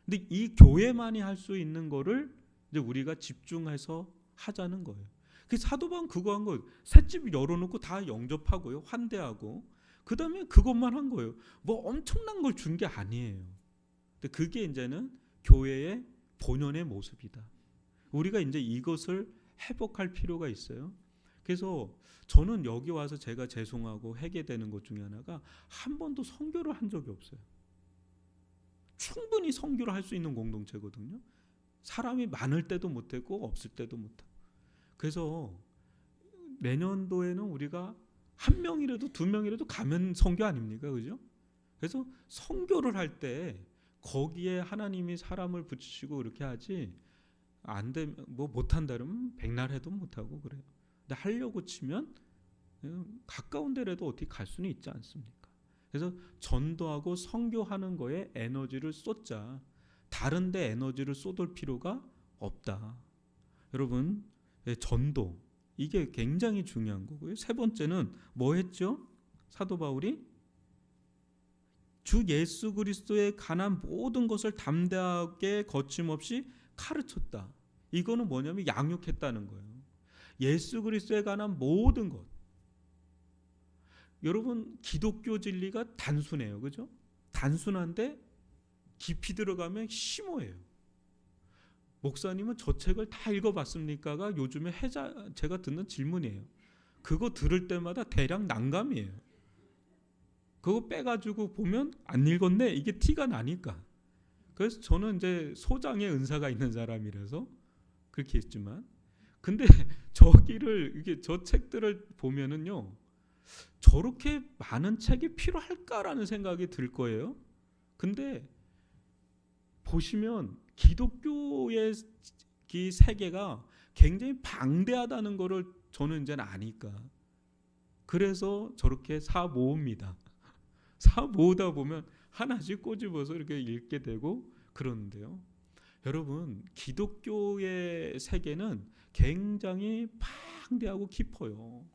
근데 이 교회만이 할 수 있는 거를 이제 우리가 집중해서 하자는 거예요. 그 사도 바울은 그거 한 거예요. 셋집 열어놓고 다 영접하고요, 환대하고, 그 다음에 그것만 한 거예요. 뭐 엄청난 걸 준 게 아니에요. 근데 그게 이제는 교회의 본연의 모습이다. 우리가 이제 이것을 회복할 필요가 있어요. 그래서 저는 여기 와서 제가 죄송하고 회개되는 것 중에 하나가 한 번도 선교를 한 적이 없어요. 충분히 선교를 할 수 있는 공동체거든요. 사람이 많을 때도 못했고 없을 때도 못하고. 그래서 내년도에는 우리가 1명이라도 2명이라도 가면 선교 아닙니까? 그죠? 그래서 선교를 할 때 거기에 하나님이 사람을 붙이시고 그렇게 하지, 안 되면 뭐 못한다 그러면 백날 해도 못하고 그래요. 근데 하려고 치면 가까운 데라도 어떻게 갈 수는 있지 않습니까? 그래서 전도하고 선교하는 거에 에너지를 쏟자. 다른 데 에너지를 쏟을 필요가 없다. 여러분, 전도, 이게 굉장히 중요한 거고요. 세 번째는 뭐 했죠? 사도 바울이 주 예수 그리스도에 관한 모든 것을 담대하게 거침없이 가르쳤다. 이거는 뭐냐면 양육했다는 거예요. 예수 그리스도에 관한 모든 것. 여러분, 기독교 진리가 단순해요. 그죠? 단순한데 깊이 들어가면 심오해요. 목사님은 저 책을 다 읽어봤습니까가 요즘에 제가 듣는 질문이에요. 그거 들을 때마다 대략 난감이에요. 그거 빼가지고 보면 안 읽었네, 이게 티가 나니까. 그래서 저는 이제 소장의 은사가 있는 사람이라서 그렇게 했지만, 근데 저 책들을 보면은요, 저렇게 많은 책이 필요할까라는 생각이 들 거예요. 근데 보시면 이 세계가 굉장히 방대하다는 거를 저는 이제 아니까 그래서 저렇게 사 모읍니다. 사 모으다 보면 하나씩 꼬집어서 이렇게 읽게 되고 그러는데요. 여러분, 기독교의 세계는 굉장히 방대하고 깊어요.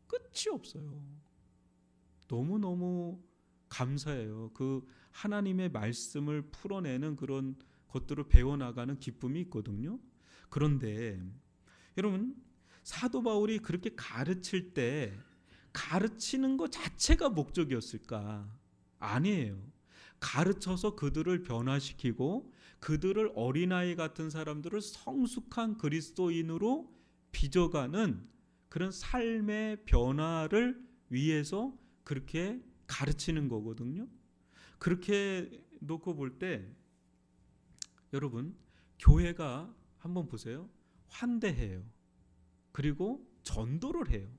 끝이 없어요. 너무너무 감사해요. 그 하나님의 말씀을 풀어내는 그런 것들을 배워나가는 기쁨이 있거든요. 그런데 여러분, 사도 바울이 그렇게 가르칠 때 가르치는 것 자체가 목적이었을까? 아니에요. 가르쳐서 그들을 변화시키고 그들을 어린아이 같은 사람들을 성숙한 그리스도인으로 빚어가는 그런 삶의 변화를 위해서 그렇게 가르치는 거거든요. 그렇게 놓고 볼 때 여러분, 교회가 한번 보세요. 환대해요. 그리고 전도를 해요.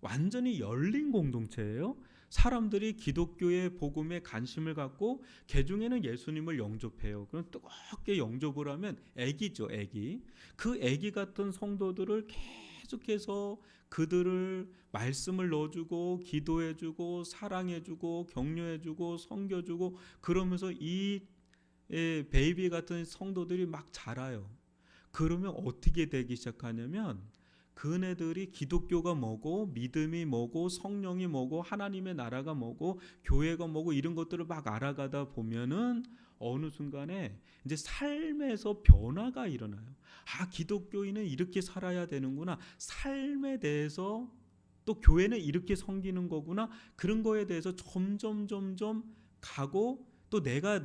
완전히 열린 공동체예요. 사람들이 기독교의 복음에 관심을 갖고 개중에는 예수님을 영접해요. 그럼 뜨겁게 영접을 하면 애기죠, 애기. 그 애기 같은 성도들을 계속해서 그들을 말씀을 넣어주고 기도해주고 사랑해주고 격려해주고 섬겨주고 그러면서 이 베이비 같은 성도들이 막 자라요. 그러면 어떻게 되기 시작하냐면 그네들이 기독교가 뭐고 믿음이 뭐고 성령이 뭐고 하나님의 나라가 뭐고 교회가 뭐고 이런 것들을 막 알아가다 보면은 어느 순간에 이제 삶에서 변화가 일어나요. 아, 기독교인은 이렇게 살아야 되는구나. 삶에 대해서 또 교회는 이렇게 섬기는 거구나. 그런 거에 대해서 점점 가고 또 내가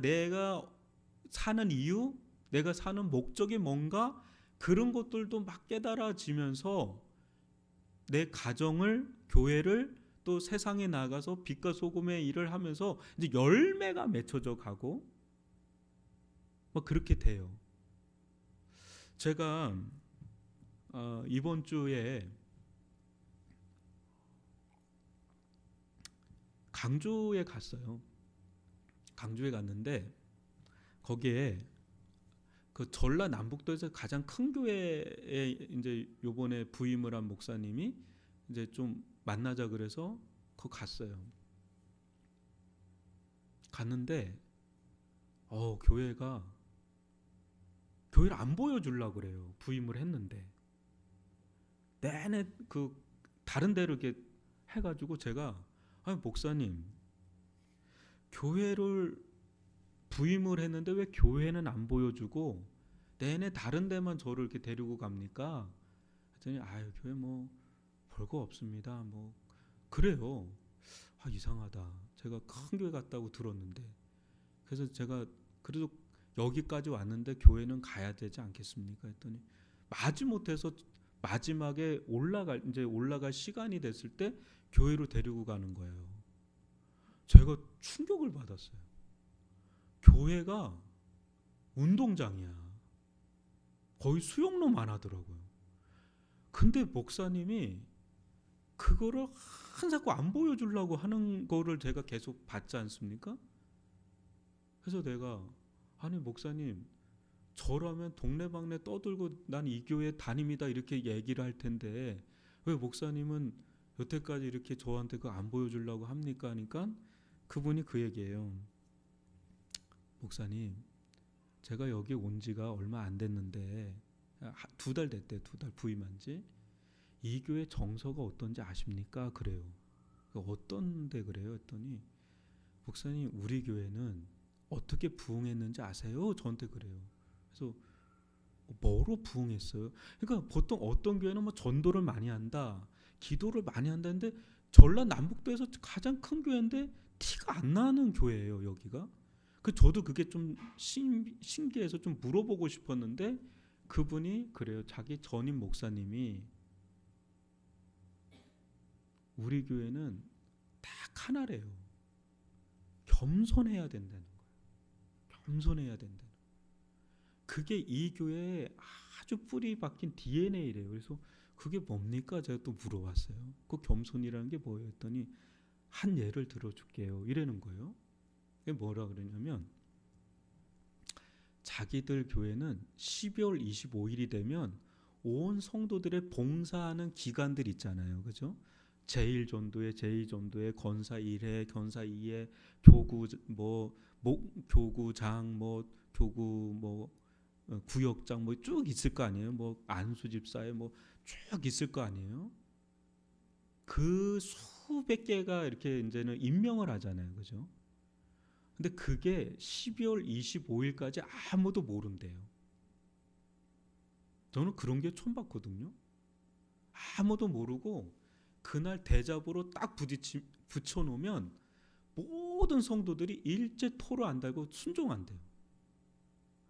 사는 이유, 내가 사는 목적이 뭔가 그런 것들도 막 깨달아지면서 내 가정을, 교회를 또 세상에 나가서 빛과 소금의 일을 하면서 이제 열매가 맺혀져 가고 뭐 그렇게 돼요. 제가 이번 주에 강주에 갔어요. 강주에 갔는데 거기에 그 전라남북도에서 가장 큰 교회에 이제 요번에 부임을 한 목사님이 이제 좀 만나자 그래서 거 갔어요. 갔는데 교회를 안 보여주려고 그래요. 부임을 했는데 내내 그 다른 데로 이렇게 해가지고 제가 아니 목사님 교회를 부임을 했는데 왜 교회는 안 보여주고 내내 다른 데만 저를 이렇게 데리고 갑니까? 했더니 아유 교회 뭐 별거 없습니다. 뭐 그래요. 아 이상하다. 제가 큰 교회 갔다고 들었는데 그래서 제가 그래도 여기까지 왔는데 교회는 가야 되지 않겠습니까? 했더니 마지못해서 마지막에 올라갈 시간이 됐을 때 교회로 데리고 가는 거예요. 제가 충격을 받았어요. 교회가 운동장이야. 거의 수영로만 하더라고요. 근데 목사님이 그거를 자꾸 안 보여주려고 하는 거를 제가 계속 봤지 않습니까? 그래서 내가 아니 목사님 저라면 동네방네 떠들고 난 이 교회 담임이다 이렇게 얘기를 할 텐데 왜 목사님은 여태까지 이렇게 저한테 그거 안 보여주려고 합니까? 하니까 그분이 그 얘기예요. 목사님 제가 여기 온 지가 얼마 안 됐는데 2달 됐대. 2달 부임한 지. 이 교회 정서가 어떤지 아십니까? 그래요. 어떤데 그래요? 했더니 목사님 우리 교회는 어떻게 부흥했는지 아세요? 저한테 그래요. 그래서 뭐로 부흥했어요? 그러니까 보통 어떤 교회는 뭐 전도를 많이 한다, 기도를 많이 한다는데 전라남북도에서 가장 큰 교회인데 티가 안 나는 교회예요. 여기가. 저도 그게 좀 신기해서 좀 물어보고 싶었는데 그분이 그래요. 자기 전임 목사님이 우리 교회는 딱 하나래요. 겸손해야 된다는 거예요. 겸손해야 된다는. 그게 이 교회에 아주 뿌리 박힌 DNA래요. 그래서 그게 뭡니까? 제가 또 물어봤어요. 그 겸손이라는 게 뭐예요? 했더니 한 예를 들어줄게요. 이러는 거예요. 그게 뭐라 그러냐면 자기들 교회는 12월 25일이 되면 온 성도들의 봉사하는 기간들 있잖아요. 그죠? 제1전도회, 제2전도회, 권사 1회, 권사 2회, 교구 교구장 교구 구역장 쭉 있을 거 아니에요. 안수 집사에 쭉 있을 거 아니에요. 그 수백 개가 이렇게 이제는 임명을 하잖아요. 그죠? 근데 그게 12월 25일까지 아무도 모른대요. 저는 그런 게 처음 봤거든요. 아무도 모르고 그날 대잡으로 딱 붙여놓으면 모든 성도들이 일제 토로 안 달고 순종한대요.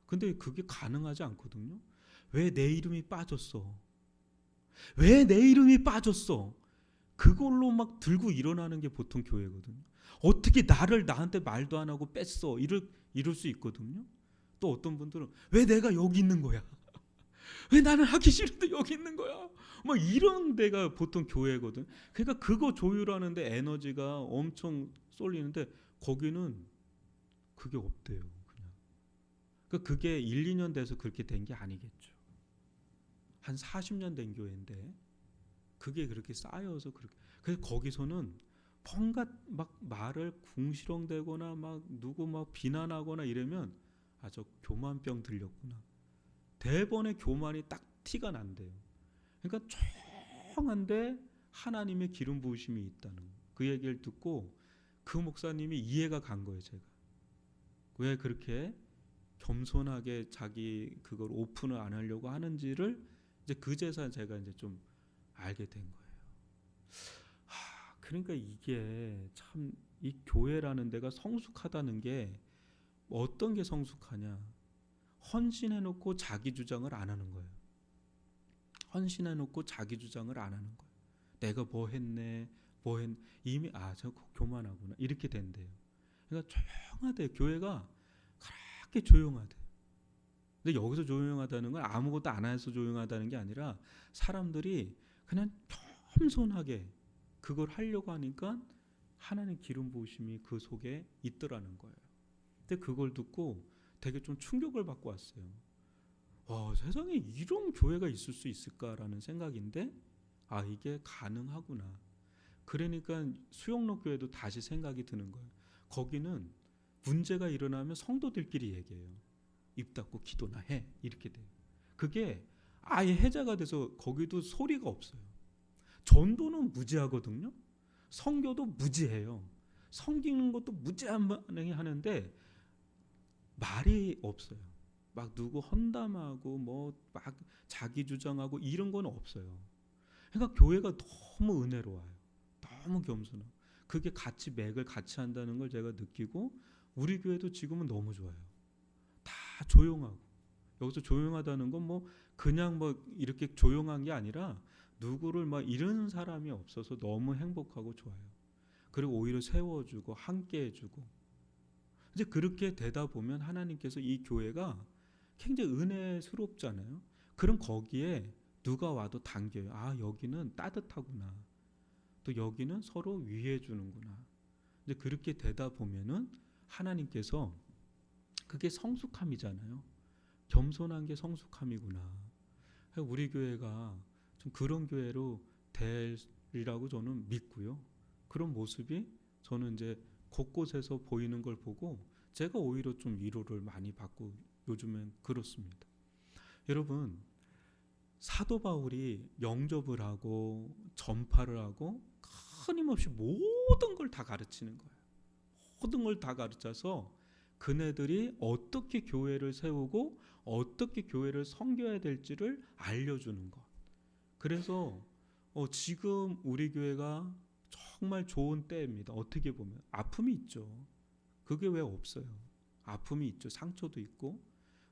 근데 그게 가능하지 않거든요. 왜 내 이름이 빠졌어? 왜 내 이름이 빠졌어? 그걸로 막 들고 일어나는 게 보통 교회거든요. 어떻게 나한테 말도 안 하고 뺐어? 이럴 수 있거든요. 또 어떤 분들은 왜 내가 여기 있는 거야? 왜 나는 하기 싫은데 여기 있는 거야? 이런 데가 보통 교회거든. 그러니까 그거 조율하는데 에너지가 엄청 쏠리는데 거기는 그게 없대요. 그냥. 그러니까 그게 1, 2년 돼서 그렇게 된 게 아니겠죠. 한 40년 된 교회인데 그게 그렇게 쌓여서 그렇게. 그래서 거기서는 뭔가 막 말을 궁시렁대거나 누구 비난하거나 이러면 저 교만병 들렸구나. 대번에 교만이 딱 티가 난대요. 그러니까 조용한데 하나님의 기름 부으심이 있다는 그 얘기를 듣고 그 목사님이 이해가 간 거예요. 제가 왜 그렇게 겸손하게 자기 그걸 오픈을 안 하려고 하는지를 이제 그제서 제가 이제 좀 알게 된 거예요. 그러니까 이게 참 이 교회라는 데가 성숙하다는 게 어떤 게 성숙하냐? 헌신해놓고 자기 주장을 안 하는 거예요. 헌신해놓고 자기 주장을 안 하는 거예요. 내가 뭐 했네, 이미 저 교만하구나 이렇게 된대요. 그러니까 조용하대. 교회가 그렇게 조용하대. 근데 여기서 조용하다는 건 아무것도 안 해서 조용하다는 게 아니라 사람들이 그냥 겸손하게 그걸 하려고 하니까 하나님 기름 부으심이 그 속에 있더라는 거예요. 근데 그걸 듣고 되게 좀 충격을 받고 왔어요. 와, 세상에 이런 교회가 있을 수 있을까라는 생각인데 이게 가능하구나. 그러니까 수영로 교회도 다시 생각이 드는 거예요. 거기는 문제가 일어나면 성도들끼리 얘기해요. 입 닫고 기도나 해. 이렇게 돼요. 그게 아예 해자가 돼서 거기도 소리가 없어요. 전도는 무지하거든요. 선교도 무지해요. 섬기는 것도 무지하게 하는데 말이 없어요. 막 누구 헌담하고 막 자기 주장하고 이런 건 없어요. 그러니까 교회가 너무 은혜로워요. 너무 겸손하고 그게 같이 맥을 같이 한다는 걸 제가 느끼고 우리 교회도 지금은 너무 좋아요. 다 조용하고 여기서 조용하다는 건 그냥 이렇게 조용한 게 아니라 누구를 이르는 사람이 없어서 너무 행복하고 좋아요. 그리고 오히려 세워주고 함께 해주고 이제 그렇게 되다 보면 하나님께서 이 교회가 굉장히 은혜스럽잖아요. 그럼 거기에 누가 와도 당겨요. 여기는 따뜻하구나. 또 여기는 서로 위해 주는구나. 이제 그렇게 되다 보면은 하나님께서 그게 성숙함이잖아요. 겸손한 게 성숙함이구나. 우리 교회가 좀 그런 교회로 되리라고 저는 믿고요. 그런 모습이 저는 이제 곳곳에서 보이는 걸 보고 제가 오히려 좀 위로를 많이 받고 요즘엔 그렇습니다. 여러분, 사도 바울이 영접을 하고 전파를 하고 끊임없이 모든 걸 다 가르치는 거예요. 모든 걸 다 가르쳐서 그네들이 어떻게 교회를 세우고 어떻게 교회를 섬겨야 될지를 알려주는 것. 그래서 지금 우리 교회가 정말 좋은 때입니다. 어떻게 보면 아픔이 있죠. 그게 왜 없어요? 아픔이 있죠. 상처도 있고.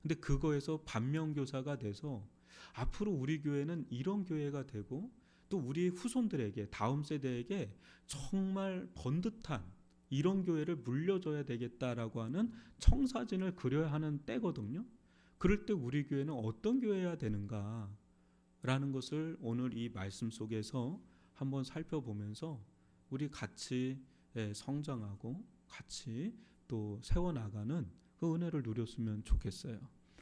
근데 그거에서 반면교사가 돼서 앞으로 우리 교회는 이런 교회가 되고 또 우리 후손들에게 다음 세대에게 정말 번듯한 이런 교회를 물려줘야 되겠다라고 하는 청사진을 그려야 하는 때거든요. 그럴 때 우리 교회는 어떤 교회여야 되는가라는 것을 오늘 이 말씀 속에서 한번 살펴보면서 우리 같이 성장하고 같이 또 세워나가는 그 그 은혜를 누렸으면 좋겠어요.